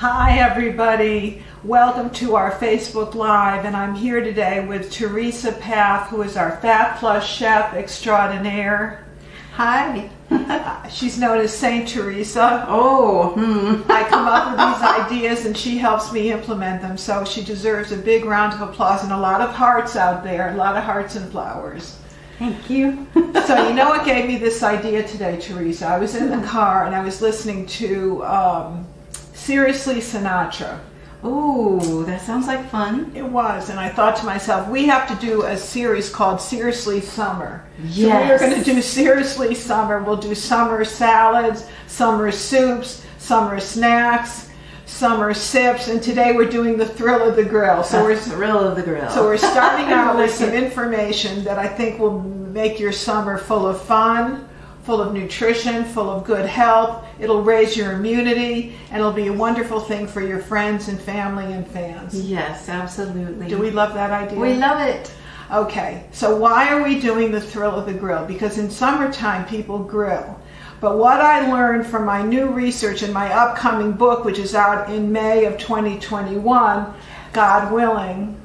Hi everybody, welcome to our Facebook Live, and I'm here today with Teresa Path, who is our Fat Plus Chef Extraordinaire. Hi. She's known as Saint Teresa. Oh, I come up with these ideas and she helps me implement them, so she deserves a big round of applause and a lot of hearts out there, a lot of hearts and flowers. Thank you. So you know what gave me this idea today, Teresa? I was in the car and I was listening to Seriously Sinatra. Oh, that sounds like fun. It was, and I thought to myself, we have to do a series called Seriously Summer. Yes. So we're going to do Seriously Summer. We'll do summer salads, summer soups, summer snacks, summer sips, and today we're doing the thrill of the grill. So we're thrill of the grill. So we're starting out with some information that I think will make your summer full of fun, full of nutrition, full of good health. It'll raise your immunity, and it'll be a wonderful thing for your friends and family and fans. Yes, absolutely. Do we love that idea? We love it. Okay, so why are we doing the thrill of the grill? Because in summertime, people grill. But what I learned from my new research in my upcoming book, which is out in May of 2021, God willing,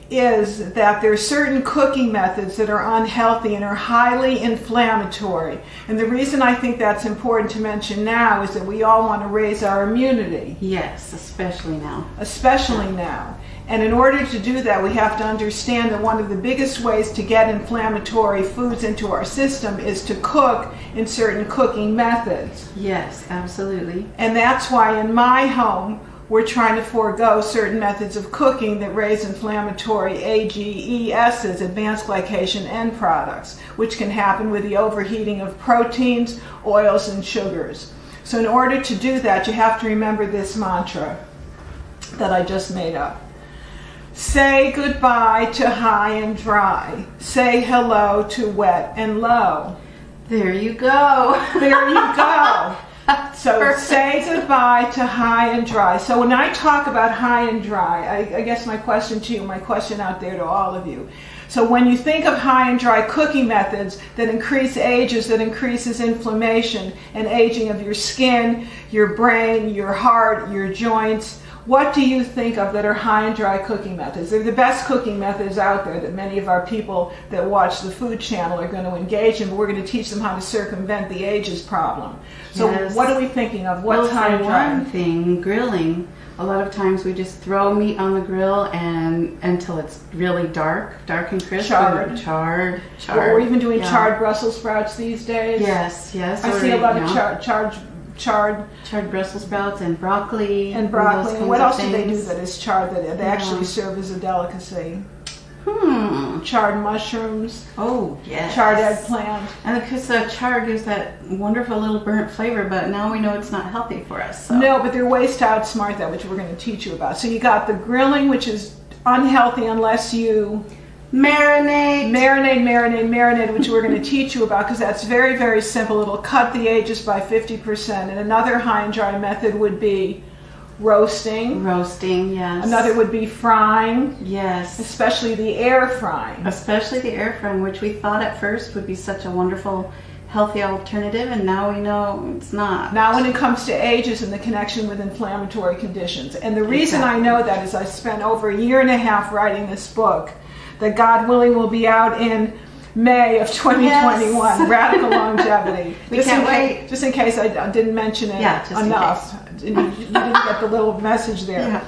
is that there are certain cooking methods that are unhealthy and are highly inflammatory. And the reason I think that's important to mention now is that we all want to raise our immunity. Yes, especially now. Especially now. And in order to do that, we have to understand that one of the biggest ways to get inflammatory foods into our system is to cook in certain cooking methods. Yes, absolutely. And that's why in my home, we're trying to forego certain methods of cooking that raise inflammatory AGEs, advanced glycation end products, which can happen with the overheating of proteins, oils, and sugars. So in order to do that, you have to remember this mantra that I just made up. Say goodbye to high and dry. Say hello to wet and low. There you go. There you go. So Perfect. Say goodbye to high and dry. So when I talk about high and dry, I guess my question to you, my question out there to all of you. So when you think of high and dry cooking methods that increase ages, that increases inflammation and aging of your skin, your brain, your heart, your joints, what do you think of that are high and dry cooking methods? They're the best cooking methods out there that many of our people that watch the Food Channel are going to engage in, but we're going to teach them how to circumvent the ages problem. So Yes. what are we thinking of? What's high and dry? One thing, grilling. A lot of times we just throw meat on the grill and until it's really dark and crisp. Charred. Charred. Or even doing Yeah. charred Brussels sprouts these days. Yes. I see a lot of charred Brussels sprouts and broccoli. and broccoli. those And what kinds else of do they do things. that is charred that they actually serve as a delicacy? Charred mushrooms, Oh, yes. charred eggplant. And because char gives that wonderful little burnt flavor, but now we know it's not healthy for us. So. No, but there are ways to outsmart that, which we're going to teach you about. So you got the grilling, which is unhealthy unless you Marinate, which we're going to teach you about because that's very, very simple. It'll cut the ages by 50%. And another high and dry method would be roasting. Roasting, yes. Another would be frying, Yes. especially the air frying. Especially the air frying, which we thought at first would be such a wonderful, healthy alternative, and now we know it's not. Now when it comes to ages and the connection with inflammatory conditions. And the reason I know that is I spent over a year and a half writing this book that God willing will be out in May of 2021, Yes. Radical Longevity. We can't wait. Just in case I didn't mention it enough. You didn't get the little message there.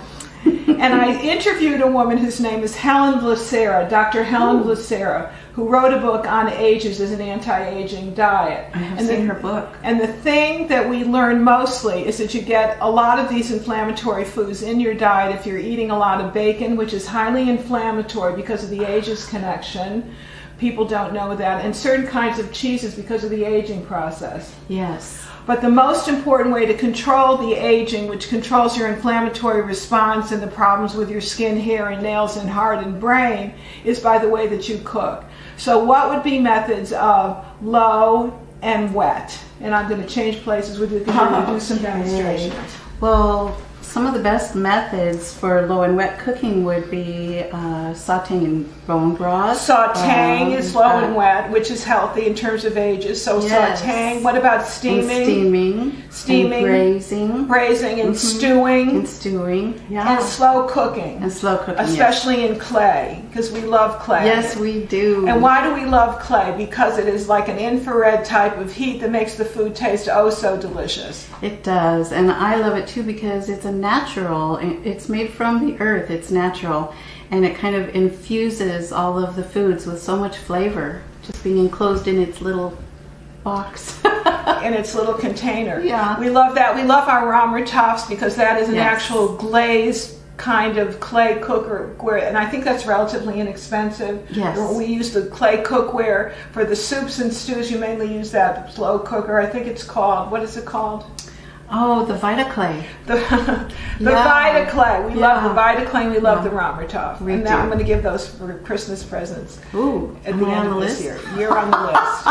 Yeah. And I interviewed a woman whose name is Helen Blacera, Dr. Helen Blacera, who wrote a book on ages as an anti-aging diet. I have seen her book. And the thing that we learn mostly is that you get a lot of these inflammatory foods in your diet if you're eating a lot of bacon, which is highly inflammatory because of the ages connection. People don't know that. And certain kinds of cheeses because of the aging process. Yes. But the most important way to control the aging, which controls your inflammatory response and the problems with your skin, hair, and nails, and heart and brain, is by the way that you cook. So what would be methods of low and wet? And I'm going to change places with you because we're going to do some demonstrations. Well, some of the best methods for low and wet cooking would be sauteing in bone broth. Sauteing is low and wet, which is healthy in terms of ages. So yes. Sauteing. What about steaming? Steaming. And braising. Braising and stewing. And stewing. Yeah. And slow cooking. And slow cooking. Especially yes. in clay, because we love clay. Yes, we do. And why do we love clay? Because it is like an infrared type of heat that makes the food taste oh so delicious. It does, and I love it too because it's a natural. It's made from the earth. It's natural, and it kind of infuses all of the foods with so much flavor. Just being enclosed in its little box. In its little container. Yeah. We love that. We love our Romertoffs because that is an yes. actual glazed kind of clay cookware, and I think that's relatively inexpensive. Yes. We use the clay cookware for the soups and stews. You mainly use that slow cooker. I think it's called, what is it called? Oh, the Vitaclay. The yeah. Vitaclay. We yeah. love the Vitaclay. We love the Romertoff. We and do. now I'm going to give those for Christmas presents. Ooh, at the end of this year. You're on the list.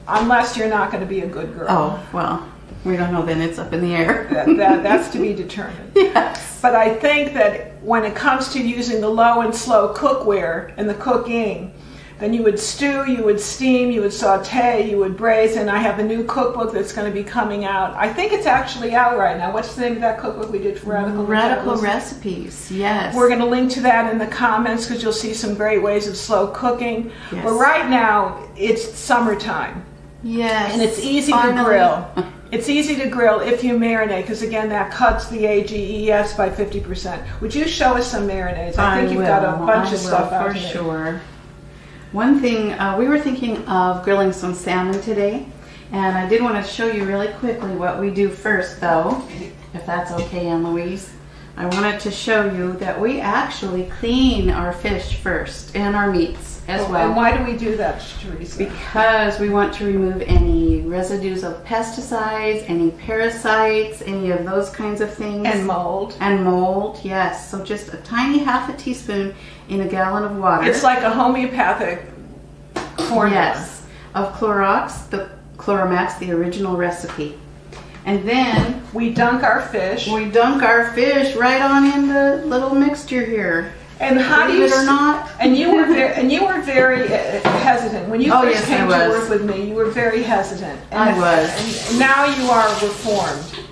Unless you're not going to be a good girl. Oh, well, we don't know then. It's up in the air. That's to be determined. Yes. But I think that when it comes to using the low and slow cookware and the cooking, then you would stew, you would steam, you would saute, you would braise, and I have a new cookbook that's going to be coming out. I think it's actually out right now. What's the name of that cookbook we did for Radical Metabolism? Recipes, yes. We're going to link to that in the comments because you'll see some great ways of slow cooking. Yes. But right now, it's summertime. Yes. And it's easy to grill. It's easy to grill if you marinate, because again, that cuts the AGEs by 50%. Would you show us some marinades? I think you've got a bunch of stuff out for here. sure. One thing, we were thinking of grilling some salmon today, and I did want to show you really quickly what we do first, though, if that's okay, Ann Louise. I wanted to show you that we actually clean our fish first and our meats as well. And why do we do that, Teresa? Because we want to remove any residues of pesticides, any parasites, any of those kinds of things. And mold. And mold, yes. So just a tiny half a teaspoon in a gallon of water. It's like a homeopathic formula. Yes. Of Clorox, the Chloromax, the original recipe. And then we dunk our fish. We dunk our fish right on in the little mixture here. And how do you? Believe it or not? And you were very hesitant when you first yes, came to work with me. You were very hesitant. And I was. And now you are reformed.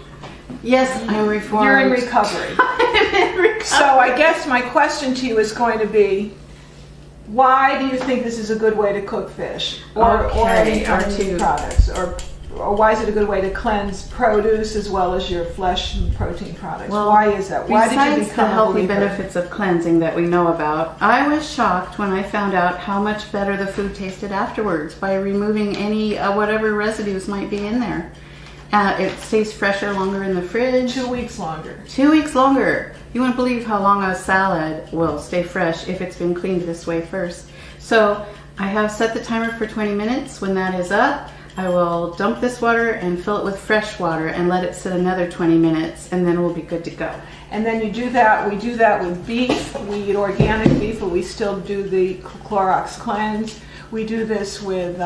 Yes, I'm reformed. You're in recovery. I'm in recovery. So I guess my question to you is going to be, why do you think this is a good way to cook fish, or any products, or why is it a good way to cleanse produce as well as your flesh and protein products? Well, why is that? Why did you besides become the healthy a believer? benefits of cleansing that we know about, I was shocked when I found out how much better the food tasted afterwards by removing any whatever residues might be in there. It stays fresher longer in the fridge. 2 weeks longer. 2 weeks longer. You wouldn't believe how long a salad will stay fresh if it's been cleaned this way first. So I have set the timer for 20 minutes. When that is up, I will dump this water and fill it with fresh water and let it sit another 20 minutes, and then we'll be good to go. And then you do that, we do that with beef. We eat organic beef, but we still do the Clorox cleanse. We do this with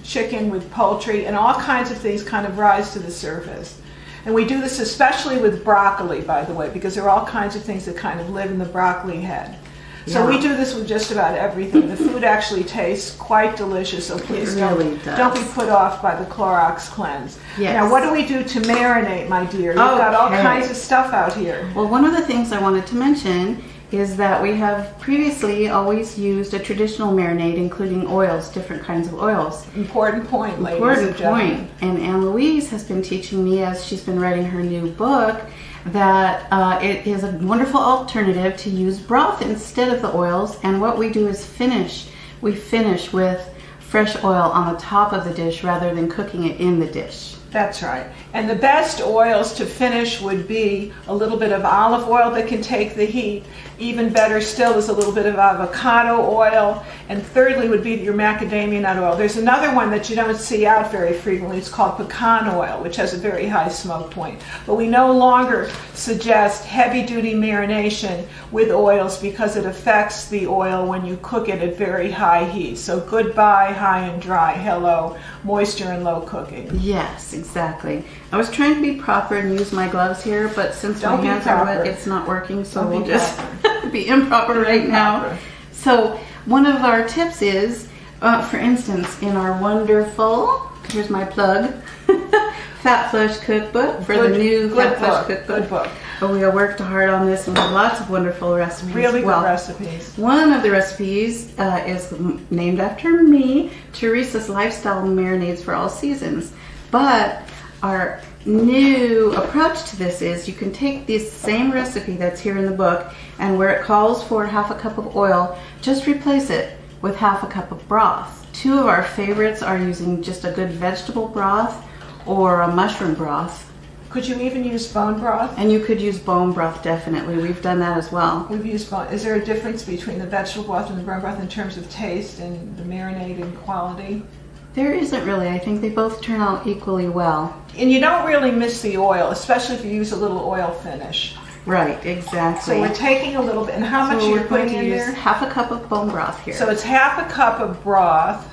chicken, with poultry, and all kinds of things kind of rise to the surface. And we do this especially with broccoli, by the way, because there are all kinds of things that kind of live in the broccoli head. So we do this with just about everything. The food actually tastes quite delicious, so please don't be put off by the Clorox cleanse. Yes. Now, what do we do to marinate, my dear? You've got all kinds of stuff out here. Well, one of the things I wanted to mention is that we have previously always used a traditional marinade, including oils, different kinds of oils. Important point, ladies and gentlemen. And Ann Louise has been teaching me, as she's been writing her new book, that it is a wonderful alternative to use broth instead of the oils. And what we do is we finish with fresh oil on the top of the dish rather than cooking it in the dish. That's right. And the best oils to finish would be a little bit of olive oil that can take the heat. Even better still is a little bit of avocado oil. And thirdly would be your macadamia nut oil. There's another one that you don't see out very frequently. It's called pecan oil, which has a very high smoke point. But we no longer suggest heavy-duty marination with oils because it affects the oil when you cook it at very high heat. So goodbye high and dry. Hello, moisture and low cooking. Yes, exactly. I was trying to be proper and use my gloves here, but since Don't my be hands are wet, proper. it's not working, so Don't be we'll just proper. be improper right now. Improper. So one of our tips is, for instance, in our wonderful, here's my plug, Fat Flush Cookbook for the new Fat Flush Cookbook. Good book. But we have worked hard on this and we have lots of wonderful recipes. Really good Well, recipes. one of the recipes is named after me, Teresa's Lifestyle Marinades for All Seasons. But our new approach to this is you can take this same recipe that's here in the book, and where it calls for half a cup of oil, just replace it with half a cup of broth. Two of our favorites are using just a good vegetable broth or a mushroom broth. Could you even use bone broth? And you could use bone broth, definitely. We've done that as well. We've used bone. Is there a difference between the vegetable broth and the bone broth in terms of taste and the marinade and quality? There isn't really. I think they both turn out equally well. And you don't really miss the oil, especially if you use a little oil finish. Right, exactly. So we're taking a little bit, and how much are you we're going putting to in use there? half a cup of bone broth here. So it's half a cup of broth.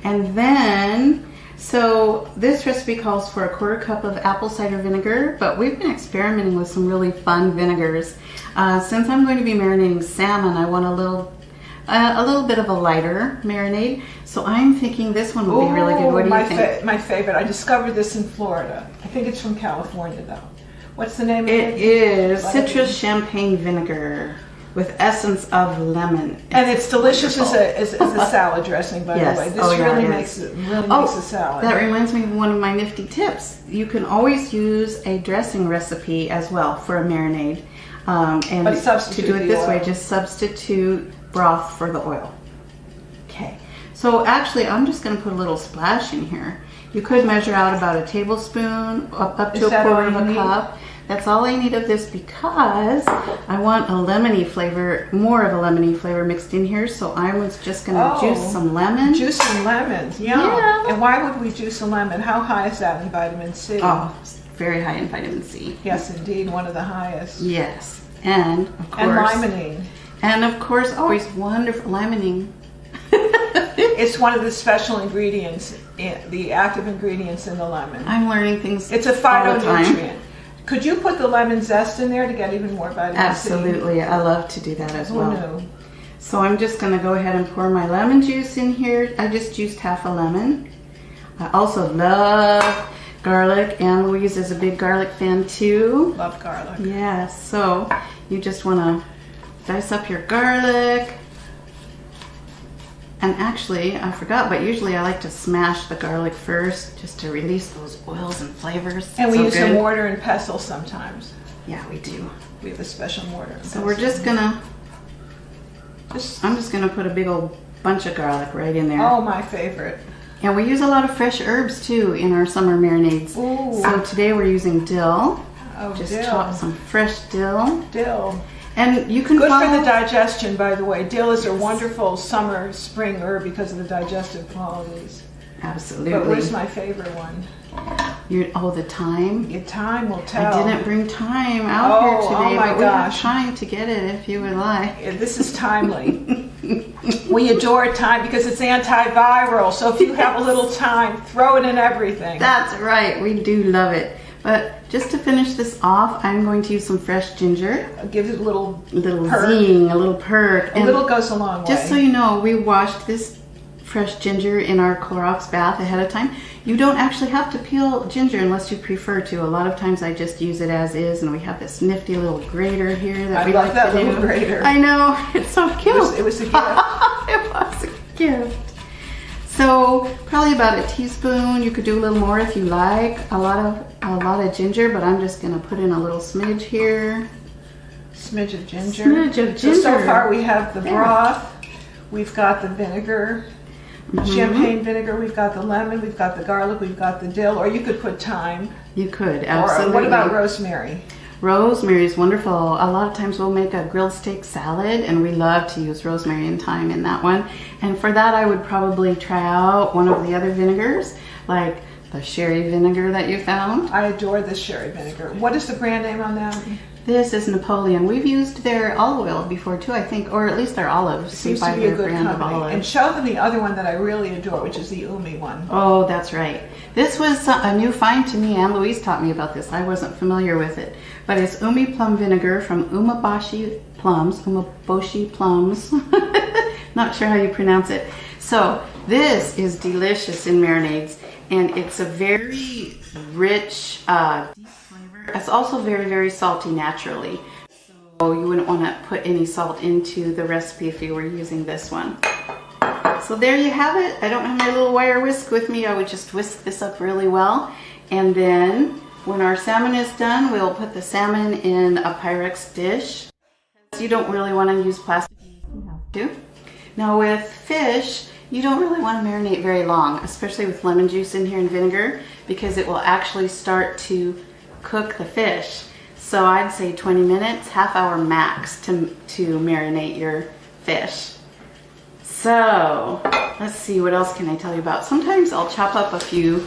And then, so this recipe calls for a quarter cup of apple cider vinegar, but we've been experimenting with some really fun vinegars. Since I'm going to be marinating salmon, I want a little bit of a lighter marinade. So I'm thinking this one would be really good. What do you think? My favorite. I discovered this in Florida. I think it's from California, though. What's the name of it? It is citrus champagne vinegar with essence of lemon. And it's delicious as a salad dressing, by Yes. the way. This Oh, yeah, really it makes is. it makes a salad. That reminds me of one of my nifty tips. You can always use a dressing recipe as well for a marinade. And But substitute to do it the this way, oil. just substitute broth for the oil. Okay. So actually, I'm just going to put a little splash in here. You could measure out about a tablespoon up to Is a that quarter all of you a need? cup. That's all I need of this because I want a lemony flavor, more of a lemony flavor mixed in here. So I was just going to juice some lemon. Juice some lemons, Yeah. And why would we juice a lemon? How high is that in vitamin C? Oh, it's very high in vitamin C. Yes, indeed, one of the highest. Yes, and of course, And limonene. and of course, always wonderful limonene. It's one of the special ingredients, the active ingredients in the lemon. I'm learning things. It's a all the time. phytonutrient. Could you put the lemon zest in there to get even more vitamin C? Absolutely, I love to do that as Who well. knew? So I'm just going to go ahead and pour my lemon juice in here. I just juiced half a lemon. I also love garlic, and Louise is a big garlic fan too. Love garlic. Yes, so you just want to dice up your garlic. And actually, I forgot, but usually I like to smash the garlic first just to release those oils and flavors. And we So use good. some mortar and pestle sometimes. Yeah, we do. We have a special mortar and So pestle. we're just gonna, I'm just gonna put a big old bunch of garlic right in there. Oh, my favorite. And we use a lot of fresh herbs too in our summer marinades. Ooh. So today we're using dill. Oh, Just dill. chop some fresh dill. Dill. And you can Good follow, for the digestion, by the way. Dill is a wonderful summer, spring herb because of the digestive qualities. Absolutely. But where's my favorite one? The thyme. Your time will tell. I didn't bring thyme out here Oh, today, oh my but we have gosh. time to get it if you would like. Yeah, this is timely. We adore thyme because it's antiviral. So if you have a little thyme, throw it in everything. That's right, we do love it. But just to finish this off, I'm going to use some fresh ginger. Gives it a little Perk. perk. Zing, a little perk. A little goes a long way. Just so you know, we washed this fresh ginger in our Clorox bath ahead of time. You don't actually have to peel ginger unless you prefer to. A lot of times I just use it as is, and we have this nifty little grater here that I we love like that to do. little grater. I know, it's so cute. It was a gift. It was a gift. So probably about a teaspoon. You could do a little more if you like. A lot of ginger, but I'm just gonna put in a little smidge here. Smidge of ginger. Smidge of ginger. So far we have the Yeah. broth, we've got the vinegar, champagne vinegar, we've got the lemon, we've got the garlic, we've got the dill, or you could put thyme. You could, Or absolutely. what about rosemary? Rosemary is wonderful. A lot of times we'll make a grilled steak salad, and we love to use rosemary and thyme in that one. And for that, I would probably try out one of the other vinegars, like the sherry vinegar that you found. I adore this sherry vinegar. What is the brand name on that? This is Napoleon. We've used their olive oil before too, I think, or at least their olives. Seems to be a good company. And show them the other one that I really adore, which is the Umi one. Oh, that's right. This was a new find to me, and Louise taught me about this. I wasn't familiar with it. But it's Umi plum vinegar from Umaboshi plums. Not sure how you pronounce it. So this is delicious in marinades, and it's a very rich, deep flavor. It's also very, very salty naturally. So you wouldn't want to put any salt into the recipe if you were using this one. So there you have it. I don't have my little wire whisk with me. I would just whisk this up really well. And then when our salmon is done, we'll put the salmon in a Pyrex dish. You don't really want to use plastic. You have to. Now with fish, you don't really want to marinate very long, especially with lemon juice in here and vinegar, because it will actually start to cook the fish. So I'd say 20 minutes, half hour max to marinate your fish. So let's see, what else can I tell you about? Sometimes I'll chop up a few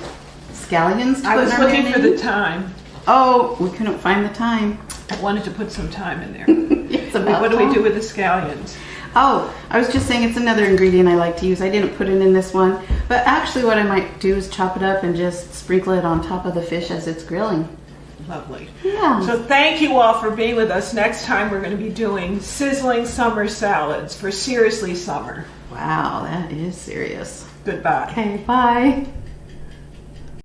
scallions to I put was in our looking for the marinade. time. Oh, we couldn't find the time. I wanted to put some time in there. It's about What do we time. do with the scallions? Oh, I was just saying it's another ingredient I like to use. I didn't put it in this one, but actually what I might do is chop it up and just sprinkle it on top of the fish as it's grilling. Lovely. Yeah. So thank you all for being with us. Next time we're going to be doing sizzling summer salads for seriously summer. Wow, that is serious. Goodbye. Okay, bye.